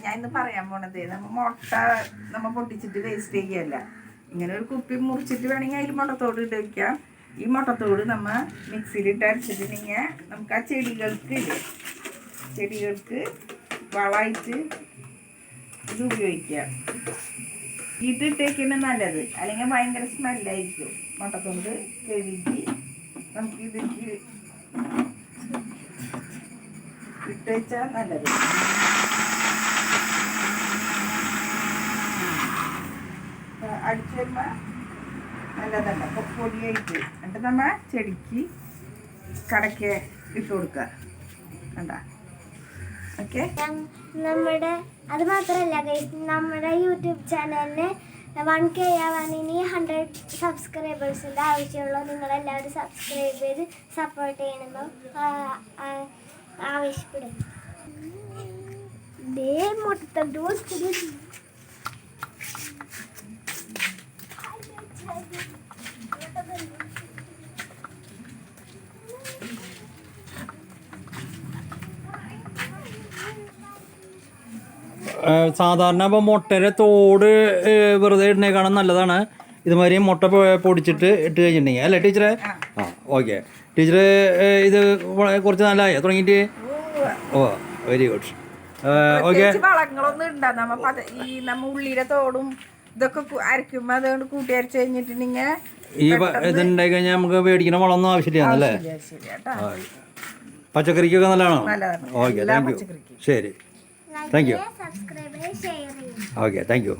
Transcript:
ഞാൻ ഇന്ന് പറയാൻ പോണത് മുട്ട പൊട്ടിച്ചിട്ട് വേസ്റ്റ് ചെയ്യല്ല. ഇങ്ങനെ ഒരു കുപ്പി മുറിച്ചിട്ട് വേണമെങ്കിൽ അതിൽ മുട്ടത്തോട് ഇട്ട് വയ്ക്കാം. ഈ മുട്ടത്തോട് മിക്സിയിലിട്ട് അരച്ചിട്ടുണ്ടെങ്കിൽ നമുക്ക് ആ ചെടികൾക്ക് വളമായിട്ട് ഇത് ഉപയോഗിക്കാം. ഇതിട്ടേക്കാണ് നല്ലത്, അല്ലെങ്കിൽ ഭയങ്കര സ്മെല്ലായിരിക്കും. മുട്ടത്തോട് കഴുകി നമുക്ക് ഇതിലേക്ക് ഇട്ട് വെച്ചാൽ നല്ലത്. അടിച്ചു വരുമ്പോൾ നല്ലതല്ല, പൊടിയായിട്ട്. എന്നിട്ട് ചെടിക്ക് കടയ്ക്ക് ഇട്ട് കൊടുക്കുക. കണ്ട ഓക്കെ. നമ്മുടെ അത് മാത്രമല്ല ഗൈസ്, നമ്മുടെ യൂട്യൂബ് ചാനലിന് 1K ആവാൻ ഇനി 100 സബ്സ്ക്രൈബേഴ്സിൻ്റെ ആവശ്യമുള്ളൂ. നിങ്ങളെല്ലാവരും സബ്സ്ക്രൈബ് ചെയ്ത് സപ്പോർട്ട് ചെയ്യണമെന്ന് ആവശ്യപ്പെടുന്നു. സാധാരണ ഇപ്പോൾ മുട്ടയുടെ തോട് വെറുതെ ഇടുന്നേക്കാളും നല്ലതാണ് ഇതുമാതിരി മുട്ട പൊടിച്ചിട്ട് ഇട്ട് കഴിഞ്ഞിട്ടുണ്ടെങ്കിൽ, അല്ലേ ടീച്ചറെ? ആ ഓക്കെ ടീച്ചറ്, ഇത് കുറച്ച് നല്ലതായോ തുടങ്ങിയിട്ട്? ഓ വെരി ഗുഡ്. ഓക്കെ. വളങ്ങളൊന്നും ഉണ്ടാകും. ഈ ഉള്ളിയുടെ തോടും ഇതൊക്കെ അരയ്ക്കുമ്പോൾ അതുകൊണ്ട് കൂട്ടി അരച്ച് കഴിഞ്ഞിട്ടുണ്ടെങ്കിൽ ഈ ഇതുണ്ടായി കഴിഞ്ഞാൽ നമുക്ക് മേടിക്കുന്ന വളമൊന്നും ആവശ്യമില്ല, അല്ലേ? പച്ചക്കറിക്കൊക്കെ നല്ലതാണോ? Okay, thank you. ശരി, thank you. Okay, thank U.